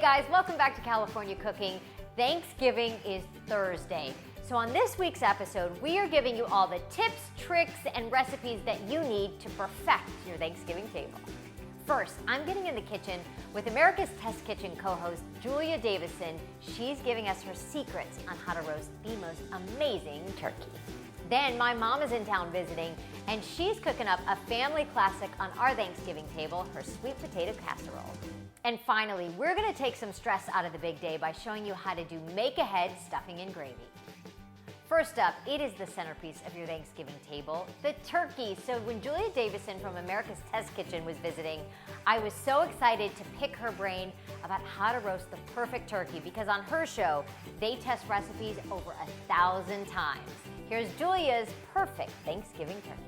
guys, welcome back to California Cooking. Thanksgiving is Thursday. So on this week's episode, we are giving you all the tips, tricks, and recipes that you need to perfect your Thanksgiving table. First, I'm getting in the kitchen with America's Test Kitchen co-host, Julia Davidson. She's giving us her secrets on how to roast the most amazing turkey. Then my mom is in town visiting, and she's cooking up a family classic on our Thanksgiving table, her sweet potato casserole. And finally, we're gonna take some stress out of the big day by showing you how to do make-ahead stuffing and gravy. First up, it is the centerpiece of your Thanksgiving table, the turkey. So when Julia Davison from America's Test Kitchen was visiting, I was so excited to pick her brain about how to roast the perfect turkey because on her show, they test recipes over 1,000 times. Here's Julia's perfect Thanksgiving turkey.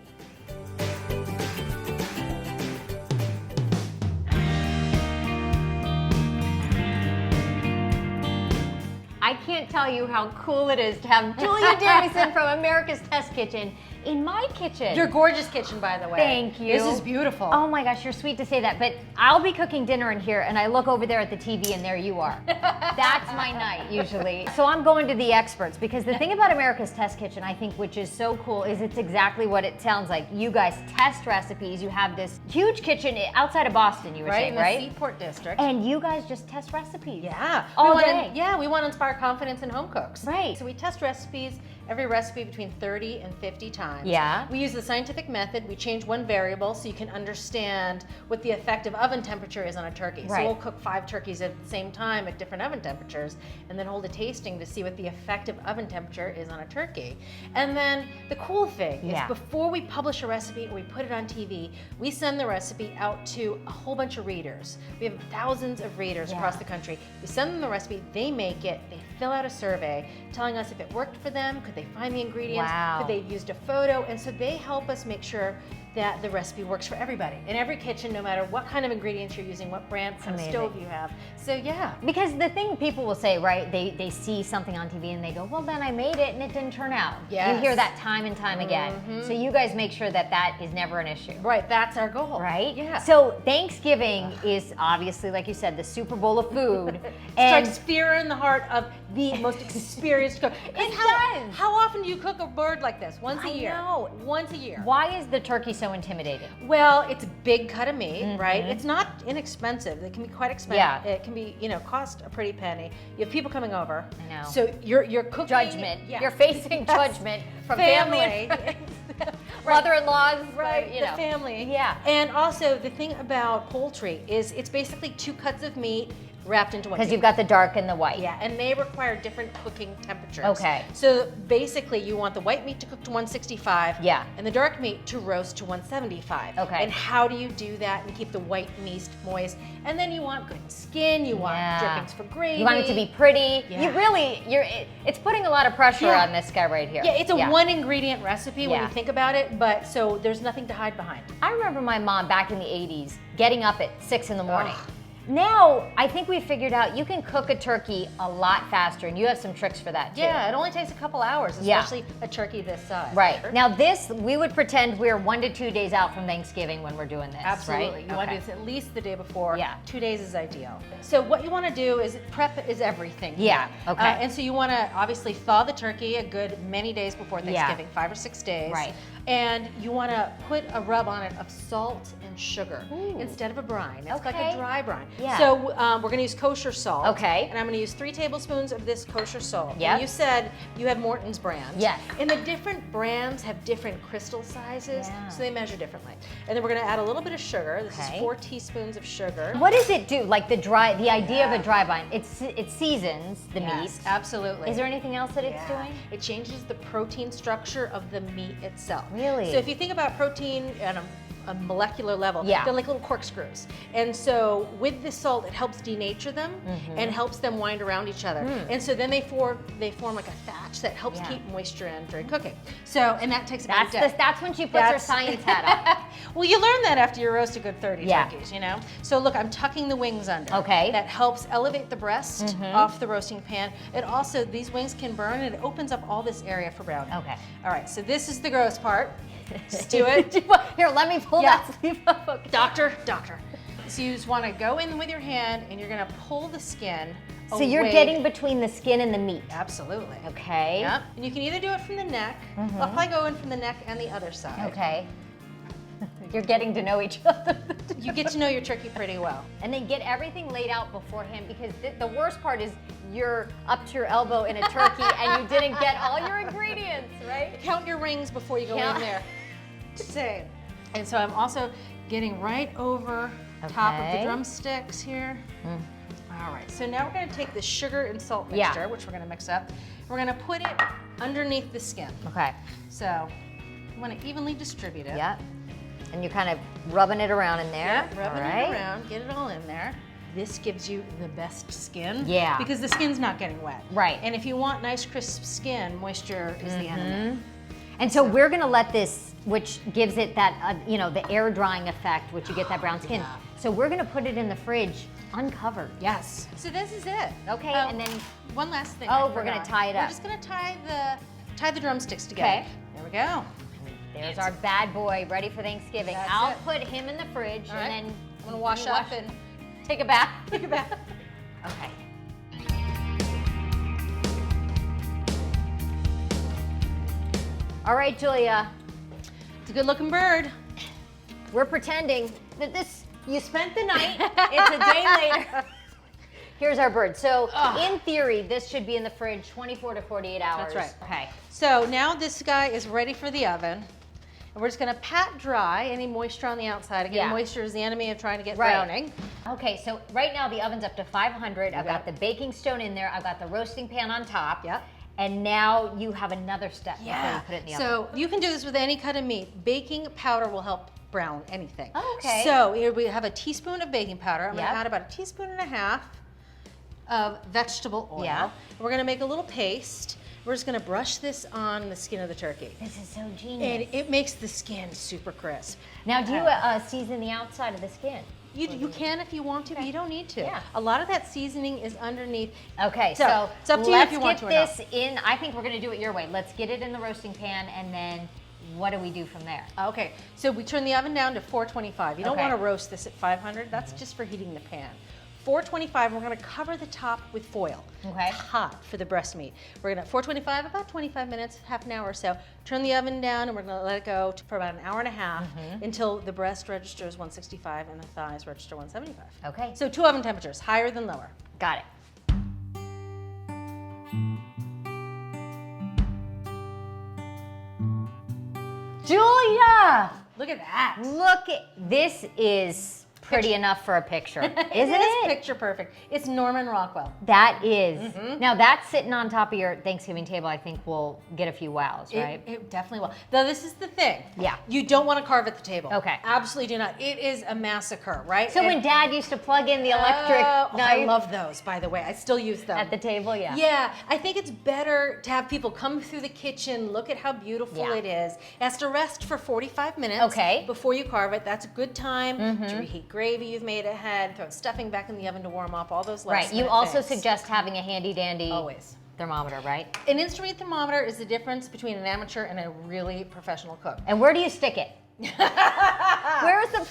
I can't tell you how cool it is to have Julia Davidson from America's Test Kitchen in my kitchen. Your gorgeous kitchen, by the way. Thank you. This is beautiful. Oh my gosh, you're sweet to say that, but I'll be cooking dinner in here and I look over there at the TV and there you are. That's my night usually. So I'm going to the experts because the thing about America's Test Kitchen, I think, which is so cool, is it's exactly what it sounds like. You guys test recipes. You have this huge kitchen outside of Boston, you would say, right? In the Seaport District. And you guys just test recipes. Yeah. All day. We want to inspire confidence in home cooks. Right. So we test recipes, every recipe between 30 and 50 times. Yeah. We use the scientific method. We change one variable so you can understand what the effective oven temperature is on a turkey. Right. So we'll cook 5 turkeys at the same time at different oven temperatures and then hold a tasting to see what the effective oven temperature is on a turkey. And then the cool thing is before we publish a recipe or we put it on TV, we send the recipe out to a whole bunch of readers. We have thousands of readers across the country. We send them the recipe, they make it, they fill out a survey telling us if it worked for them, could they find the ingredients, could they have used a photo, and so they help us make sure that the recipe works for everybody in every kitchen, no matter what kind of ingredients you're using, what brand of stove you have. So yeah. Because the thing people will say, right, they see something on TV and they go, well, then I made it and it didn't turn out. Yes. You hear that time and time again. So you guys make sure that that is never an issue. Right, that's our goal. Right? Yeah. So Thanksgiving is obviously, like you said, the Super Bowl of food. And strikes fear in the heart of the most experienced cook. It does. How often do you cook a bird like this? Once a year. I know. Once a year. Why is the turkey so intimidating? Well, it's a big cut of meat, right? It's not inexpensive. It can be quite expensive. Yeah. It can be, cost a pretty penny. You have people coming over. I know. So you're cooking. Judgment. Yeah. You're facing judgment from family. Mother-in-laws, right? You know. The family. Yeah. And also the thing about poultry is it's basically 2 cuts of meat wrapped into one. Because you've got the dark and the white. Yeah, and they require different cooking temperatures. Okay. So basically, you want the white meat to cook to 165. Yeah. And the dark meat to roast to 175. Okay. And how do you do that and keep the white meat moist? And then you want good skin. You want drippings for gravy. You want it to be pretty. Yeah. You really, it's putting a lot of pressure on this guy right here. Yeah, it's a one ingredient recipe when you think about it, but so there's nothing to hide behind. I remember my mom back in the 80s getting up at 6 in the morning. Now, I think we figured out you can cook a turkey a lot faster, and you have some tricks for that too. Yeah, it only takes a couple hours, especially a turkey this size. Right. Now this, we would pretend we're 1 to 2 days out from Thanksgiving when we're doing this, Absolutely. right? You want to do this at least the day before. Yeah. 2 days is ideal. So what you want to do is prep is everything. Yeah, okay. And so you want to obviously thaw the turkey a good many days before Thanksgiving, 5 or 6 days. Right. And you want to put a rub on it of salt and sugar instead of a brine. It's like a dry brine. Yeah. So we're going to use kosher salt. Okay. And I'm going to use 3 tablespoons of this kosher salt. Yep. And you said you have Morton's brand. Yes. And the different brands have different crystal sizes, so they measure differently. And then we're going to add a little bit of sugar. This is 4 teaspoons of sugar. What does it do? Like the idea of a dry brine, it seasons the meat. Absolutely. Is there anything else that it's doing? It changes the protein structure of the meat itself. Really? So if you think about protein on a molecular level, they're like little corkscrews. And so with the salt, it helps denature them and helps them wind around each other. And so then they form like a thatch that helps keep moisture in during cooking. So, and that takes about a day. That's when she puts her science hat on. Well, you learn that after you roast a good 30 turkeys, So look, I'm tucking the wings under. Okay. That helps elevate the breast off the roasting pan. It also, these wings can burn and it opens up all this area for browning. Okay. All right, so this is the gross part. Just do it. Here, let me pull that sleeve up. Okay. Doctor. So you just want to go in with your hand and you're going to pull the skin So you're getting between the skin and the meat. Absolutely. Okay. Yep. And you can either do it from the neck. I'll probably go in from the neck and the other side. Okay. You're getting to know each other. You get to know your turkey pretty well. And then get everything laid out beforehand, because the worst part is you're up to your elbow in a turkey and you didn't get all your ingredients, right? Count your rings before you go in there. Just saying. And so I'm also getting right over top of the drumsticks here. All right, so now we're going to take the sugar and salt mixture, which we're going to mix up. We're going to put it underneath the skin. Okay. So you want to evenly distribute it. Yep. And you're kind of rubbing it around in there. Yep, rubbing it around, get it all in there. This gives you the best skin. Yeah. Because the skin's not getting wet. Right. And if you want nice crisp skin, moisture is the enemy. And so we're gonna let this, which gives it that, the air drying effect, which you get that brown skin. Yeah. So we're gonna put it in the fridge uncovered. Yes. So this is it. Okay, and then one last thing. we're gonna tie it up. We're just gonna tie the drumsticks together. Okay. There we go. There's our bad boy ready for Thanksgiving. That's I'll it. put him in the fridge and then I'm gonna wash up and take a bath. take a bath. Okay. All right, Julia. It's a good looking bird. We're pretending that you spent the night, it's a day later. Here's our bird. So in theory, this should be in the fridge 24 to 48 hours. That's right. Okay. So now this guy is ready for the oven. And we're just gonna pat dry any moisture on the outside. Again, moisture is the enemy of trying to get browning. Okay, so right now the oven's up to 500. I've got the baking stone in there. I've got the roasting pan on top. Yep. And now you have another step before you put it in the oven. So you can do this with any cut of meat. Baking powder will help brown anything. Oh, okay. So here we have a teaspoon of baking powder. I'm gonna Yep. add about a teaspoon and a half of vegetable oil. Yeah. We're gonna make a little paste. We're just gonna brush this on the skin of the turkey. This is so genius. And it makes the skin super crisp. Now, do you season the outside of the skin? You can if you want to, but you don't need to. Yeah. A lot of that seasoning is underneath. Okay, So, it's up to you if you want to or let's not. get this in. I think we're going to do it your way. Let's get it in the roasting pan, and then what do we do from there? Okay, so we turn the oven down to 425. You don't Okay. want to roast this at 500. That's just for heating the pan. 425, we're going to cover the top with foil. Okay. It's hot for the breast meat. We're going to 425, about 25 minutes, half an hour or so. Turn the oven down, and we're going to let it go for about an hour and a half until the breast registers 165 and the thighs register 175. Okay. So 2 oven temperatures, higher than lower. Got it. Julia! Look at that. Look at this is pretty enough for a picture, isn't It is it? picture perfect. It's Norman Rockwell. That is. Now that's sitting on top of your Thanksgiving table, I think will get a few wows, right? It definitely will. Though this is the thing. Yeah. You don't want to carve at the table. Okay. Absolutely do not. It is a massacre, right? So when Dad used to plug in the electric I knife love those, by the way. I still use them. at the table, yeah. Yeah, I think it's better to have people come through the kitchen, look at how beautiful it is. It has to rest for 45 minutes before you carve it. That's a good time to reheat gravy you've made ahead, throw stuffing back in the oven to warm up, all those last Right. You minute also things. suggest having a handy dandy Always. thermometer, right? An instrument thermometer is the difference between an amateur and a really professional cook. And where do you stick it? Where's the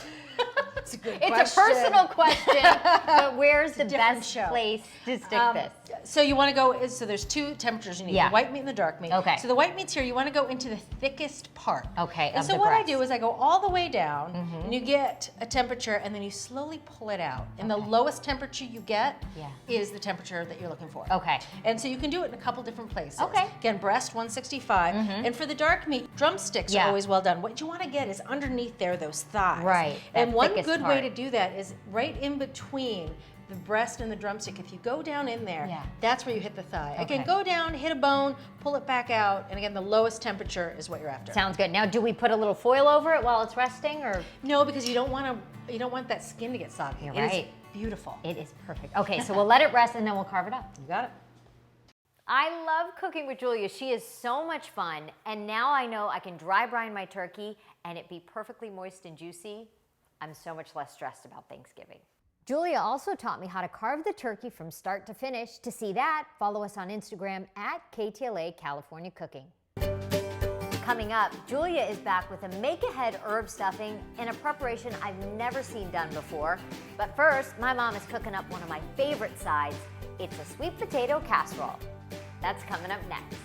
It's a good It's a personal question, but where's the best show. place to stick this? So you want to go, so there's 2 temperatures you need, Yeah. the white meat and the dark meat. Okay. So the white meat's here, you want to go into the thickest part. Okay, And of so the what I breast. do is I go all the way down, and you get a temperature, and then you slowly pull it out. And the lowest temperature you get is the temperature that you're looking for. Okay. And so you can do it in a couple different places. Okay. Again, breast 165, and for the dark meat, drumsticks are always well done. What you want to get is underneath there, those thighs. Right, And that one thickest good way part. to do that is right in between the breast and the drumstick. If you go down in there, Yeah. that's where you hit the thigh. Again, Okay. go down, hit a bone, pull it back out, and again, the lowest temperature is what you're after. Sounds good. Now, do we put a little foil over it while it's resting, or? No, because you don't want that skin to get soggy. You're It is right. beautiful. It is perfect. Okay, so we'll let it rest and then we'll carve it up. You got it. I love cooking with Julia. She is so much fun, and now I know I can dry brine my turkey and it be perfectly moist and juicy. I'm so much less stressed about Thanksgiving. Julia also taught me how to carve the turkey from start to finish. To see that, follow us on Instagram at KTLA California Cooking. Coming up, Julia is back with a make-ahead herb stuffing in a preparation I've never seen done before. But first, my mom is cooking up one of my favorite sides. It's a sweet potato casserole. That's coming up next.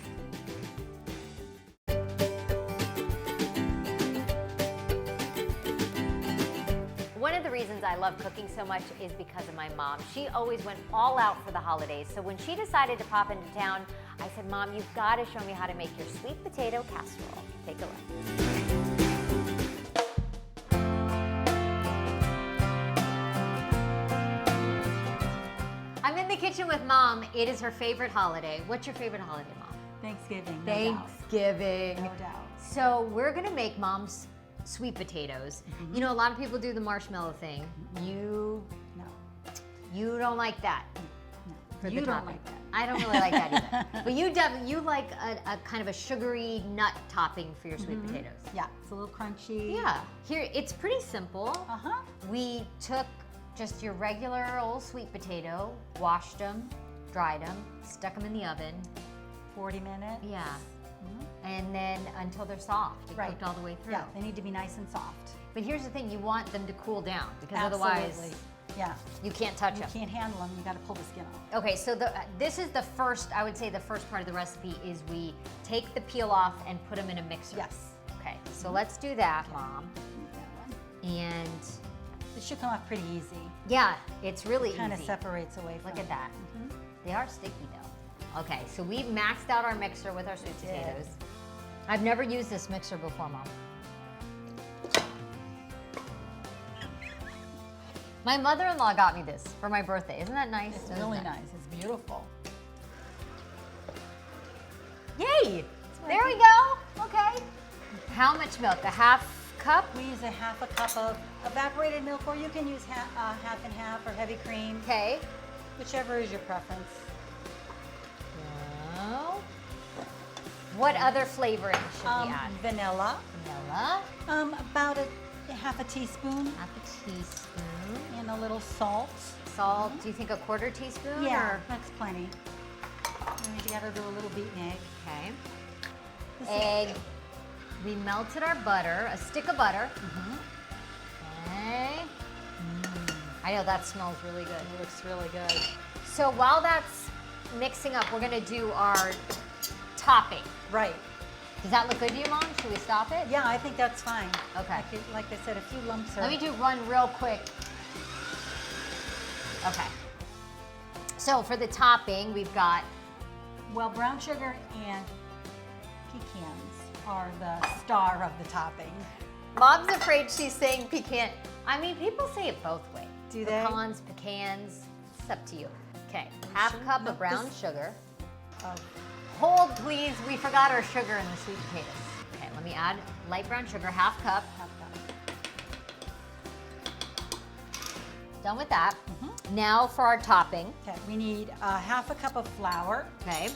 One of the reasons I love cooking so much is because of my mom. She always went all out for the holidays. So when she decided to pop into town, I said, Mom, you've got to show me how to make your sweet potato casserole. Take a look. I'm in the kitchen with Mom. It is her favorite holiday. What's your favorite holiday, Mom? Thanksgiving, Thanksgiving. No doubt. So we're gonna make Mom's sweet potatoes. Mm-hmm. You know, a lot of people do the marshmallow thing. No. You don't like that. No. For You the don't topping. like that. I don't really like that either. But you like a kind of a sugary nut topping for your sweet potatoes. Yeah, it's a little crunchy. Yeah. Here, it's pretty simple. Uh-huh. We took just your regular old sweet potato, washed them, dried them, stuck them in the oven. 40 minutes. Yeah. Mhm. And then until they're soft. They Right. cooked all the way through. Yeah, they need to be nice and soft. But here's the thing, you want them to cool down because Absolutely. otherwise Yeah. you can't touch You them. can't handle them, you gotta pull the skin off. Okay, so this is the first, I would say the first part of the recipe is we take the peel off and put them in a mixer. Yes. Okay, so let's do that, Mom. That one. And It should come off pretty easy. yeah, it's really Kind of easy. separates away from Look at that. Mhm. They are sticky though. Okay, so we maxed out our mixer with our sweet We did. potatoes. I've never used this mixer before, Mom. My mother-in-law got me this for my birthday. Isn't that nice? It's Isn't really it? nice. It's beautiful. Yay! There we go. Okay. How much milk? A half cup? We use a half a cup of evaporated milk, or you can use half and half or heavy cream, Okay. whichever is your preference. Now, what other flavoring should we add? Vanilla, Vanilla, about half a teaspoon, half a teaspoon. and a little salt. Salt, do you think a quarter teaspoon? Yeah, Or? that's plenty. And we gotta do a little beaten egg. Okay. This is- Egg. We melted our butter, a stick of butter. Mhm. Okay. I know that smells really good. It looks really good. So while that's mixing up, we're gonna do our topping. Right. Does that look good to you, Mom? Should we stop it? Yeah, I think that's fine. Okay. Like I said, a few lumps are. Let me do one real quick. Okay. So for the topping, we've got, Well, brown sugar and pecans are the star of the topping. Mom's afraid she's saying pecan. I mean, people say it both ways. Do they? Pecans, pecans, it's up to you. Okay, half cup No, of brown this- sugar. Oh, Hold, please, we forgot our sugar in the sweet potatoes. Okay, let me add light brown sugar, half cup. half cup. Done with that. Mhm. Now for our topping. Okay, we need half a cup of flour. Okay.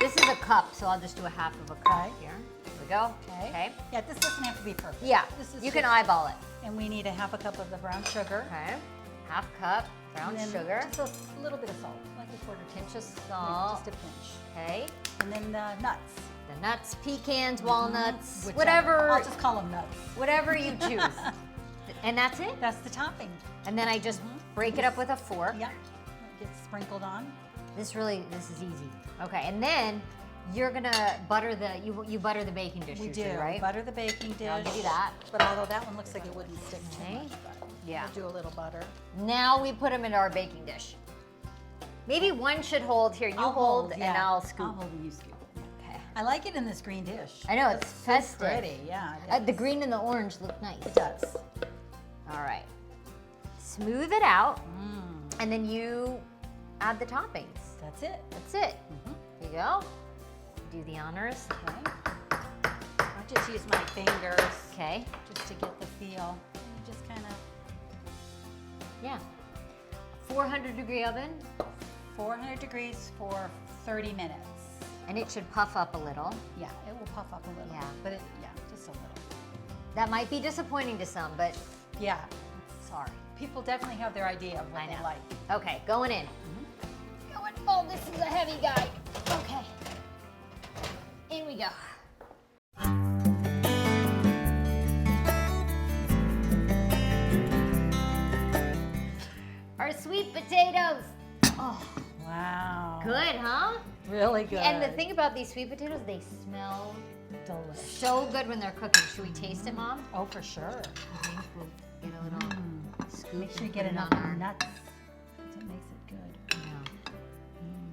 This is a cup, so I'll just do a half of a cup Okay. here. Here we go. Okay. Okay. Yeah, this doesn't have to be perfect. Yeah, This is you can just- eyeball it. And we need a half a cup of the brown sugar. Okay. Half cup brown and then sugar. Just a little bit of salt, like a quarter Pinch teaspoon. of salt. Just a pinch. Okay. And then the nuts. The nuts, pecans, walnuts, Whichever. whatever, I'll just call them nuts. whatever you choose. And that's it. That's the topping. And then I just break it up with a fork. Yeah. It gets sprinkled on. This is easy. Okay, and then you're gonna butter you butter the baking dish We usually, do. right? Butter the baking dish. I'll give you that. But although that one looks like it wouldn't stick too Okay. much, but Yeah. we'll do a little butter. Now we put them into our baking dish. Maybe one should hold. Here, you hold, and yeah. I'll scoop. I'll hold and you scoop. Okay. I like it in this green dish. I know, it's so festive. pretty, yeah. The green and the orange look nice. It does. All right. Smooth it out, Mm, and then you add the toppings. that's it. That's it. Mhm. Here you go. Do the honors. Okay. I'll just use my fingers Okay. just to get the feel. And just kind of Yeah. 400-degree oven, 400 degrees for 30 minutes. and it should puff up a little. Yeah, it will puff up a little. Yeah. But just a little. That might be disappointing to some, but Yeah. sorry. People definitely have their idea of what I they know. like. Okay, going in. Going. Oh, this is a heavy guy. Okay. In we go. sweet potatoes. Oh, Wow. good, huh? Really good. And the thing about these sweet potatoes, they smell delicious. so good when they're cooking. Should we taste it, Mom? Oh, for sure. We'll get a little scoop. Make sure you and get put it enough on our nuts. That's what makes it good. Yeah.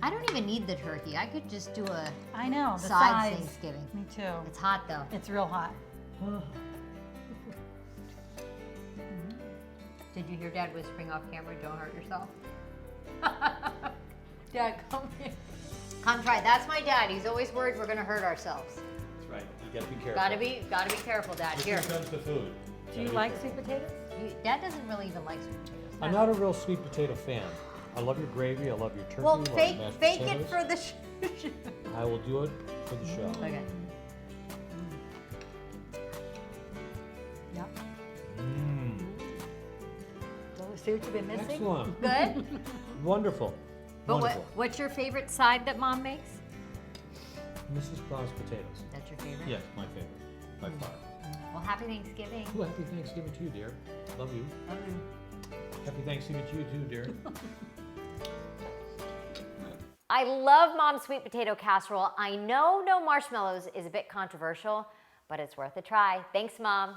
I don't even need the turkey. I could just do a I know. The side size. Thanksgiving. Me too. It's hot though. It's real hot. Did you hear Dad whispering off camera, don't hurt yourself? Dad, come here. Come try. That's my dad. He's always worried we're gonna hurt ourselves. That's right. You gotta be careful. Gotta be careful, Dad. When Here. it comes to food. Do you like sweet potatoes? Dad doesn't really even like sweet potatoes. I'm not a real sweet potato fan. I love your gravy. I love your turkey. Well, I love fake your mashed it potatoes. for the show. I will do it for the show. Okay. Yep. Mmm. See what you've been missing? Excellent. Good. Wonderful. But Wonderful. what's your favorite side that Mom makes? Mrs. Claus potatoes. That's your favorite? Yes, my favorite. By far. Well, happy Thanksgiving. Ooh, happy Thanksgiving to you, dear. Love you. Happy Thanksgiving to you too, dear. I love Mom's sweet potato casserole. I know no marshmallows is a bit controversial, but it's worth a try. Thanks, Mom.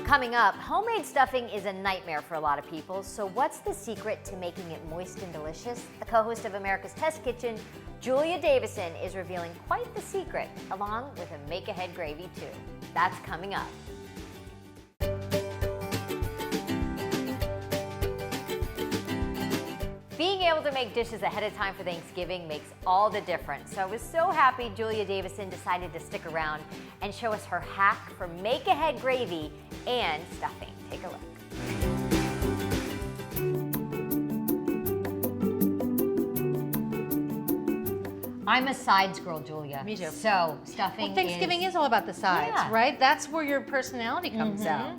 Coming up, homemade stuffing is a nightmare for a lot of people, so what's the secret to making it moist and delicious? The co-host of America's Test Kitchen, Julia Davidson, is revealing quite the secret, along with a make-ahead gravy too. That's coming up. Being able to make dishes ahead of time for Thanksgiving makes all the difference. So I was so happy Julia Davison decided to stick around and show us her hack for make-ahead gravy and stuffing. Take a look. I'm a sides girl, Julia. Me too. So stuffing Well, Thanksgiving is all about the sides, Yeah. right? That's where your personality comes out.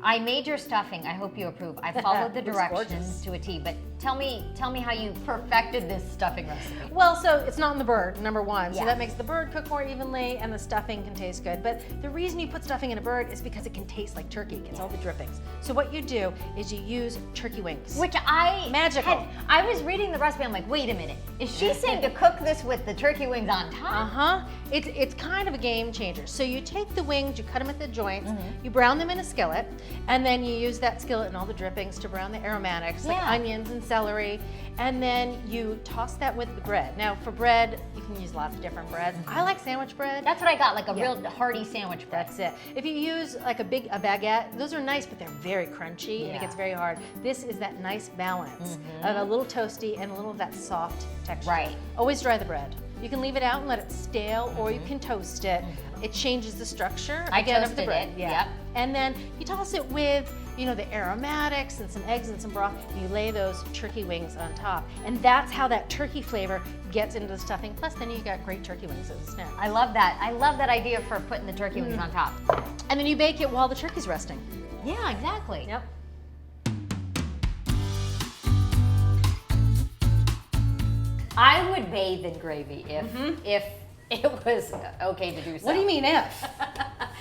I made your stuffing. I hope you approve. I followed the Looks directions gorgeous. to a T, but tell me how you perfected this stuffing recipe. Well, so it's not in the bird, number one. Yeah. So that makes the bird cook more evenly and the stuffing can taste good. But the reason you put stuffing in a bird is because it can taste like turkey. It gets all the drippings. So what you do is you use turkey wings. Which I Magical. I was reading the recipe. I'm like, wait a minute. Is she saying to cook this with the turkey wings on top? Uh-huh. It's kind of a game changer. So you take the wings, you cut them at the joints, you brown them in a skillet, and then you use that skillet and all the drippings to brown the aromatics, like Yeah. onions and celery, and then you toss that with the bread. Now, for bread, you can use lots of different breads. I like sandwich bread. That's what I got, like a Yeah. real hearty sandwich bread. That's it. If you use like a baguette, those are nice, but they're very crunchy and Yeah. it gets very hard. This is that nice balance of a little toasty and a little of that soft texture. Right. Always dry the bread. You can leave it out and let it stale, or you can toast it. It changes the structure I again of the toasted bread. it, Yeah. yep. And then you toss it with, the aromatics and some eggs and some broth, and you lay those turkey wings on top. And that's how that turkey flavor gets into the stuffing. Plus, then you got great turkey wings as a snack. I love that. I love that idea for putting the turkey wings on top. And then you bake it while the turkey's resting. Yeah, exactly. Yep. I would bathe in gravy if it was okay to do so. What do you mean if?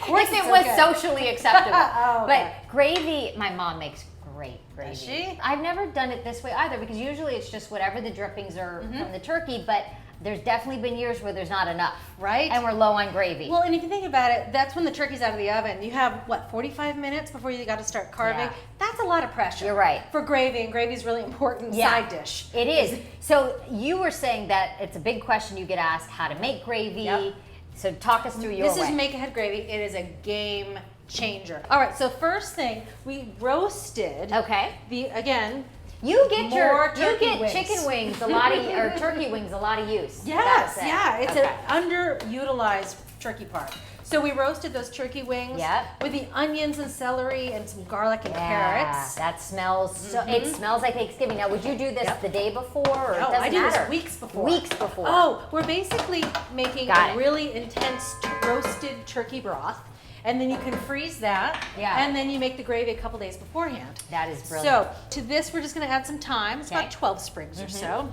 If it was socially acceptable. Oh, okay. But gravy, my mom makes great gravy. Does she? I've never done it this way either, because usually it's just whatever the drippings are from the turkey, but there's definitely been years where there's not enough. Right. And we're low on gravy. Well, and if you think about it, that's when the turkey's out of the oven. You have, 45 minutes before you got to start carving? Yeah. That's a lot of pressure. You're right. For gravy, and gravy's really important Yeah. side dish. It is. So you were saying that it's a big question you get asked, how to make gravy. Yep. So talk us through your This way. is make ahead gravy. It is a game changer. All right, so first thing, we roasted Okay. again, You get More you turkey get wings. chicken wings a lot of or turkey wings a lot of use. yes, That's it. yeah, it's Okay. an underutilized turkey part. So we roasted those turkey wings Yep. with the onions and celery and some garlic and Yeah, carrots. that smells so. It smells like Thanksgiving. Now, would you do this Yep. the day before, or it No, doesn't I do matter? this weeks before. Weeks before. Oh, we're basically making Got a it. really intense roasted turkey broth, and then you can freeze that, Yeah. and then you make the gravy a couple days beforehand. That is brilliant. So to this, we're just going to add some thyme. It's Okay. about 12 sprigs or so.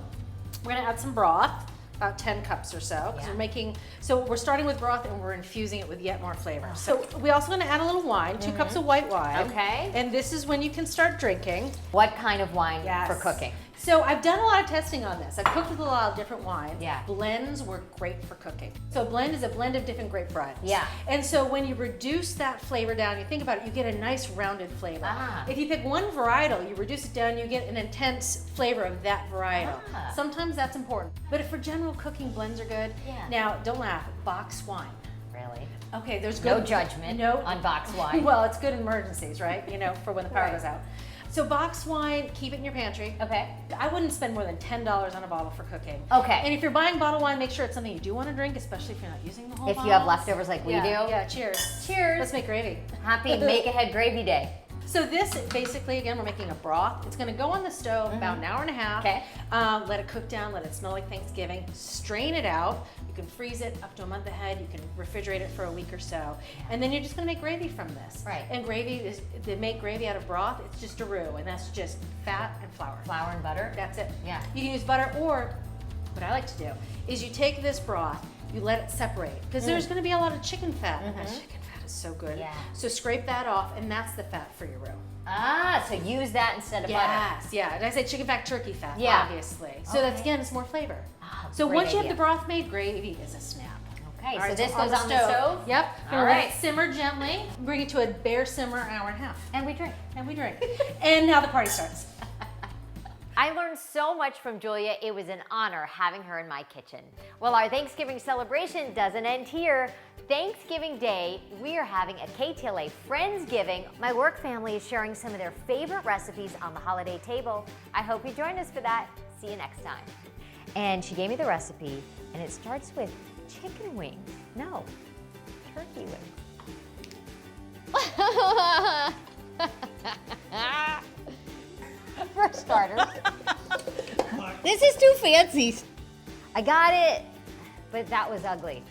We're going to add some broth, about 10 cups or so, because Yeah. we're starting with broth and we're infusing it with yet more flavor. So we also want to add a little wine, 2 cups of white wine. Okay. And this is when you can start drinking. What kind of wine Yes. for cooking? So I've done a lot of testing on this. I've cooked with a lot of different wines. Yeah. Blends work great for cooking. So a blend is a blend of different grape varieties. Yeah. And so when you reduce that flavor down, you think about it, you get a nice rounded flavor. Ah. If you pick one varietal, you reduce it down, you get an intense flavor of that varietal. Ah. Sometimes that's important. But if for general cooking, blends are good. Yeah. Now, don't laugh, box wine. Really? Okay, there's No good. judgment on box wine. Well, it's good in emergencies, right? For when the power Right. goes out. So box wine, keep it in your pantry. Okay. I wouldn't spend more than $10 on a bottle for cooking. Okay. And if you're buying bottled wine, make sure it's something you do want to drink, especially if you're not using the whole If bottle. you have leftovers like we do. Yeah, cheers. Cheers. Let's make gravy. Happy Make Ahead Gravy Day. So this, basically, again, we're making a broth. It's gonna go on the stove about an hour and a half. Okay. Let it cook down, let it smell like Thanksgiving. Strain it out. You can freeze it up to a month ahead. You can refrigerate it for a week or so. And then you're just gonna make gravy from this. Right. And they make gravy out of broth, it's just a roux, and that's just fat and flour. Flour and butter. That's it. Yeah. You can use butter, or what I like to do is you take this broth, you let it separate, because there's gonna be a lot of chicken fat. And that chicken fat is so good. Yeah. So scrape that off, and that's the fat for your roux. Ah, so use that instead of butter. Yes, yeah. And I say chicken fat, turkey fat, Yeah. obviously. So that's, Okay. again, it's more flavor. Ah, So great once you have idea. the broth made, gravy is a snap. Okay, All so right, this goes on the stove? Yep. All All right. right. Simmer gently. Bring it to a bare simmer, an hour and a half. And we drink. And we drink. And now the party starts. I learned so much from Julia. It was an honor having her in my kitchen. Well, our Thanksgiving celebration doesn't end here. Thanksgiving Day, we are having a KTLA Friendsgiving. My work family is sharing some of their favorite recipes on the holiday table. I hope you join us for that. See you next time. And she gave me the recipe, and it starts with chicken wings. No, turkey wings. For starters. This is too fancy. I got it, but that was ugly.